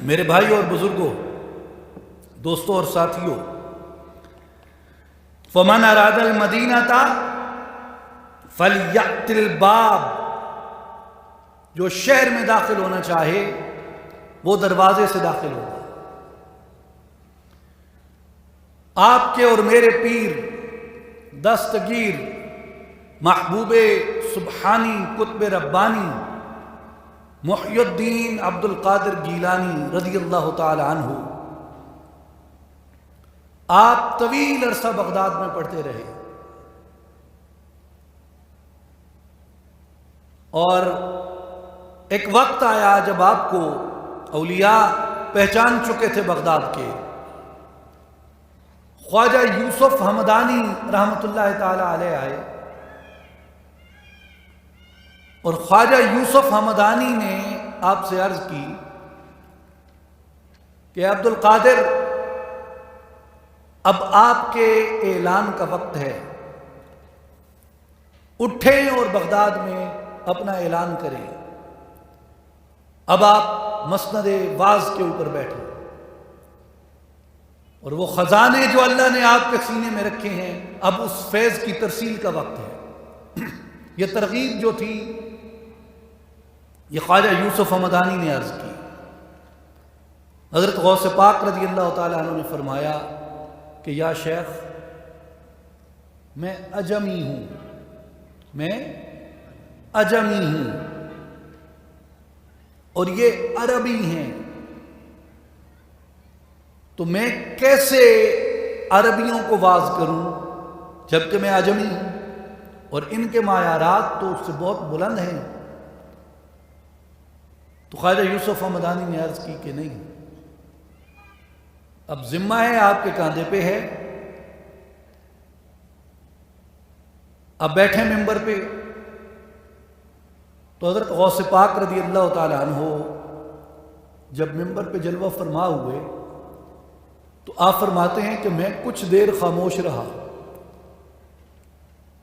میرے بھائی اور بزرگوں، دوستوں اور ساتھیوں، فمن اراد المدینہ فلیأت الباب، جو شہر میں داخل ہونا چاہے وہ دروازے سے داخل ہوگا۔ آپ کے اور میرے پیر دستگیر محبوب سبحانی قطب ربانی محی الدین عبد القادر گیلانی رضی اللہ تعالی عنہ، آپ طویل عرصہ بغداد میں پڑھتے رہے اور ایک وقت آیا جب آپ کو اولیاء پہچان چکے تھے بغداد کے۔ خواجہ یوسف ہمدانی رحمۃ اللہ تعالی علیہ آئے اور خواجہ یوسف ہمدانی نے آپ سے عرض کی کہ عبد القادر، اب آپ کے اعلان کا وقت ہے، اٹھیں اور بغداد میں اپنا اعلان کریں۔ اب آپ مسند واعظ کے اوپر بیٹھیں اور وہ خزانے جو اللہ نے آپ کے سینے میں رکھے ہیں، اب اس فیض کی ترسیل کا وقت ہے۔ یہ ترغیب جو تھی یہ خواجہ یوسف ہمدانی نے عرض کی۔ حضرت غوث پاک رضی اللہ تعالیٰ عنہ نے فرمایا کہ یا شیخ، میں اجمی ہوں، میں اجمی ہوں اور یہ عربی ہیں، تو میں کیسے عربیوں کو واعظ کروں جبکہ میں اجمی ہوں اور ان کے معیارات تو اس سے بہت بلند ہیں۔ تو خواجہ یوسف ہمدانی نے عرض کی کہ نہیں، اب ذمہ ہے آپ کے کاندھے پہ ہے، اب بیٹھے ممبر پہ۔ تو حضرت غوث پاک رضی اللہ تعالی عنہ جب ممبر پہ جلوہ فرما ہوئے تو آپ فرماتے ہیں کہ میں کچھ دیر خاموش رہا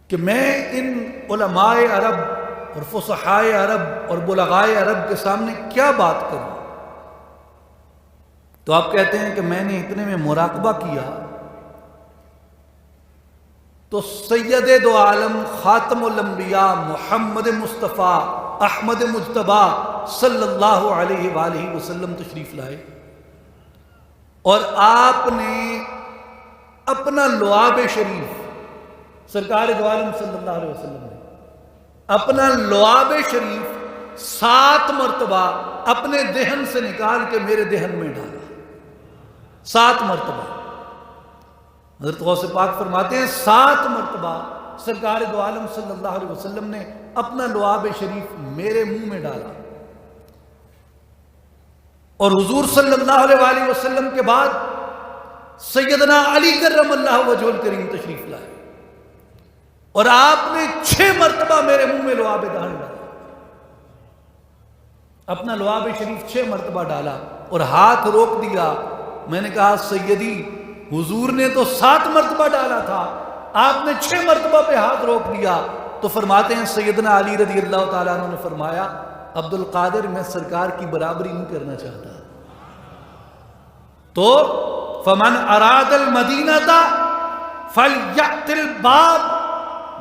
کہ میں ان علماء عرب اور فصحائے عرب اور بلغائے عرب کے سامنے کیا بات کروں۔ تو آپ کہتے ہیں کہ میں نے اتنے میں مراقبہ کیا تو سید دو عالم خاتم الانبیاء محمد مصطفیٰ احمد مجتبی صلی اللہ علیہ وآلہ وسلم تشریف لائے اور آپ نے اپنا لعاب شریف، سرکار دو عالم صلی اللہ علیہ وسلم نے اپنا لعاب شریف 7 مرتبہ اپنے دہن سے نکال کے میرے دہن میں ڈالا، 7 مرتبہ۔ حضرت غوث پاک فرماتے ہیں 7 مرتبہ سرکار دو عالم صلی اللہ علیہ وسلم نے اپنا لعاب شریف میرے منہ میں ڈالا، اور حضور صلی اللہ علیہ وآلہ وسلم کے بعد سیدنا علی کرم اللہ وجہہ الکریم تشریف لائے اور آپ نے 6 مرتبہ میرے منہ میں لعاب دہن ڈالا، اپنا لعاب شریف 6 مرتبہ ڈالا اور ہاتھ روک دیا۔ میں نے کہا سیدی، حضور نے تو 7 مرتبہ ڈالا تھا، آپ نے 6 مرتبہ پہ ہاتھ روک دیا۔ تو فرماتے ہیں سیدنا علی رضی اللہ تعالیٰ عنہ نے فرمایا عبد القادر، میں سرکار کی برابری نہیں کرنا چاہتا۔ تو فمن اراد المدینہ فلیأت الباب،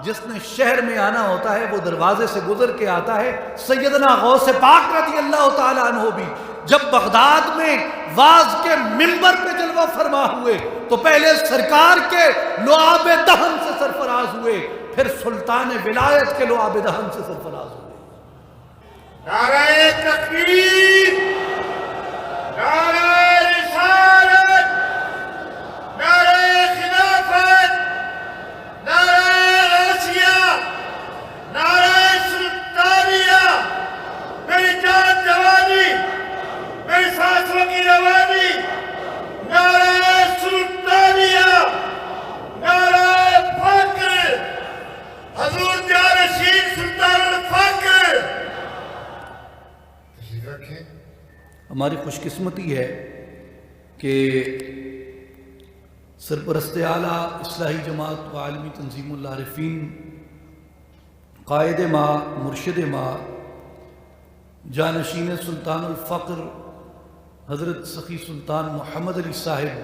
جس نے شہر میں آنا ہوتا ہے وہ دروازے سے گزر کے آتا ہے۔ سیدنا غوث پاک رضی اللہ تعالیٰ عنہ بھی جب بغداد میں واعظ کے منبر پہ جلوہ فرما ہوئے تو پہلے سرکار کے لعاب دہن سے سرفراز ہوئے، پھر سلطان ولایت کے لعاب دہن سے سرفراز ہوئے۔ نعرہ تکبیر، نعرہ رسالت، نعرہ خلافت، نعرہ غوثیہ، نعرہ سلطانیہ، میری جان جوانی، میری سانسوں کی روانی، نعرہ سلطانیہ، نعرہ فخر، حضور جانشین سلطان الفخر۔ تشریف رکھیں۔ ہماری خوش قسمتی ہے کہ سرپرست اعلیٰ اصلاحی جماعت و عالمی تنظیم العارفین، قائد ما، مرشد ما، جانشین سلطان الفقر حضرت سخی سلطان محمد علی صاحب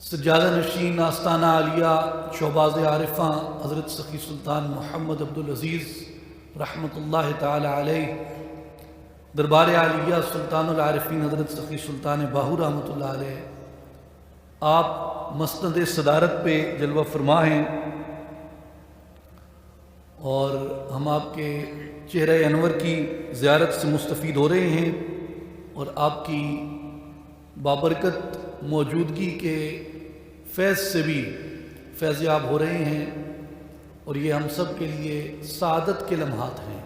سجادہ نشین آستانہ عالیہ شعباز عارفاں حضرت سخی سلطان محمد عبدالعزیز رحمۃ اللہ تعالی علیہ، دربار عالیہ سلطان العارفین حضرت سخی سلطان باہو رحمۃ اللہ علیہ، آپ مسند صدارت پہ جلوہ فرما ہیں اور ہم آپ کے چہرہ انور کی زیارت سے مستفید ہو رہے ہیں اور آپ کی بابرکت موجودگی کے فیض سے بھی فیض یاب ہو رہے ہیں، اور یہ ہم سب کے لیے سعادت کے لمحات ہیں۔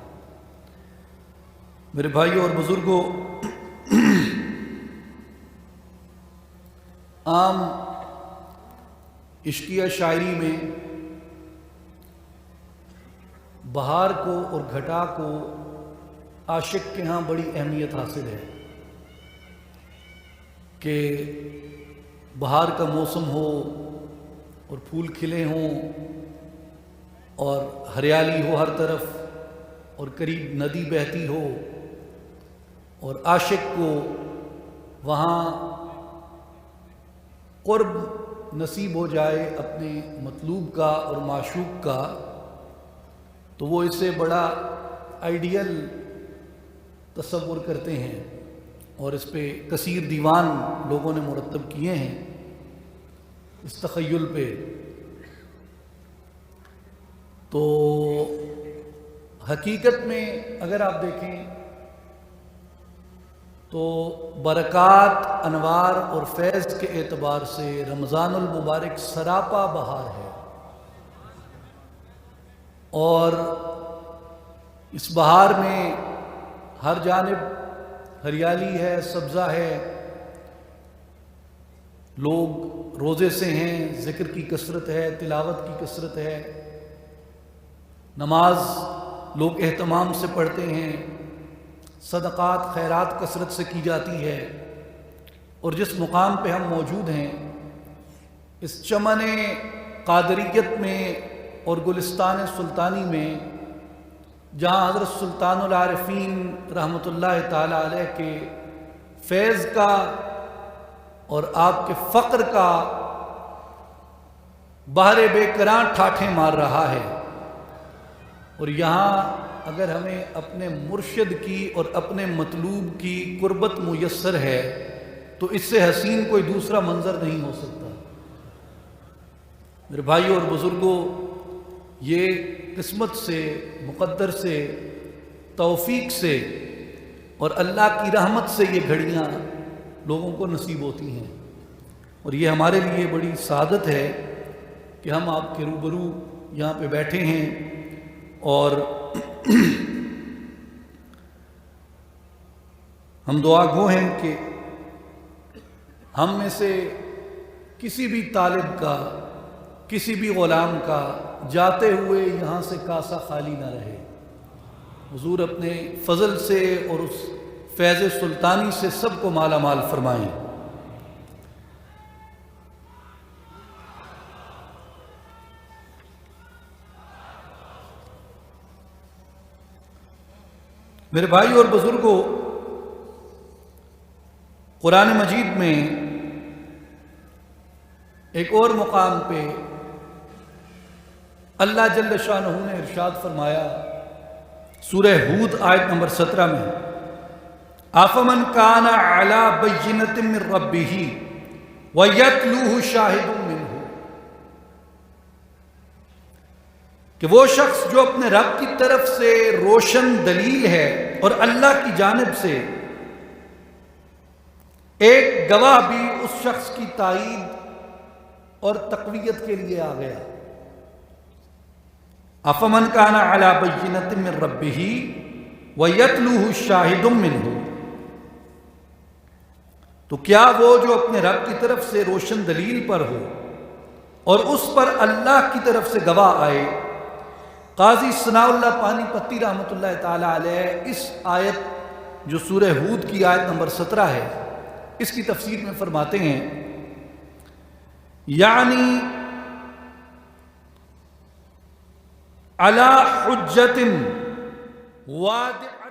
میرے بھائیوں اور بزرگوں، عام عشقیہ شاعری میں بہار کو اور گھٹا کو عاشق کے ہاں بڑی اہمیت حاصل ہے کہ بہار کا موسم ہو اور پھول کھلے ہوں اور ہریالی ہو ہر طرف اور قریب ندی بہتی ہو اور عاشق کو وہاں قرب نصیب ہو جائے اپنے مطلوب کا اور معشوق کا، تو وہ اسے بڑا آئیڈیل تصور کرتے ہیں اور اس پہ کثیر دیوان لوگوں نے مرتب کیے ہیں اس تخیل پہ۔ تو حقیقت میں اگر آپ دیکھیں تو برکات، انوار اور فیض کے اعتبار سے رمضان المبارک سراپا بہار ہے، اور اس بہار میں ہر جانب ہریالی ہے، سبزہ ہے، لوگ روزے سے ہیں، ذکر کی کثرت ہے، تلاوت کی کثرت ہے، نماز لوگ اہتمام سے پڑھتے ہیں، صدقات خیرات کثرت سے کی جاتی ہے، اور جس مقام پہ ہم موجود ہیں اس چمن قادریت میں اور گلستان سلطانی میں، جہاں حضرت سلطان العارفین رحمۃ اللہ تعالی علیہ کے فیض کا اور آپ کے فقر کا بحر بے کراں ٹھاٹھیں مار رہا ہے، اور یہاں اگر ہمیں اپنے مرشد کی اور اپنے مطلوب کی قربت میسر ہے تو اس سے حسین کوئی دوسرا منظر نہیں ہو سکتا۔ میرے بھائیوں اور بزرگوں، یہ قسمت سے، مقدر سے، توفیق سے اور اللہ کی رحمت سے یہ گھڑیاں لوگوں کو نصیب ہوتی ہیں، اور یہ ہمارے لیے بڑی سعادت ہے کہ ہم آپ کے روبرو یہاں پہ بیٹھے ہیں، اور ہم دعا گو ہیں کہ ہم میں سے کسی بھی طالب کا، کسی بھی غلام کا جاتے ہوئے یہاں سے کاسا خالی نہ رہے۔ حضور اپنے فضل سے اور اس فیض سلطانی سے سب کو مالا مال فرمائیں۔ میرے بھائی اور بزرگوں، قرآن مجید میں ایک اور مقام پہ اللہ جل شانہ نے ارشاد فرمایا، سورہ ہود آیت نمبر 17 میں، آفمن کان علی بینۃ من ربہ ویتلوہ شاہد منہ، کہ وہ شخص جو اپنے رب کی طرف سے روشن دلیل ہے اور اللہ کی جانب سے ایک گواہ بھی اس شخص کی تائید اور تقویت کے لیے آ گیا۔ افمن کان علی بینۃ من ربہ ویتلوہ شاہد منہ، تو کیا وہ جو اپنے رب کی طرف سے روشن دلیل پر ہو اور اس پر اللہ کی طرف سے گواہ آئے۔ قاضی ثناء اللہ پانی پتی رحمۃ اللہ تعالی علیہ اس آیت جو سورہ ہود کی آیت نمبر 17 ہے، اس کی تفسیر میں فرماتے ہیں، یعنی علی حجت واضح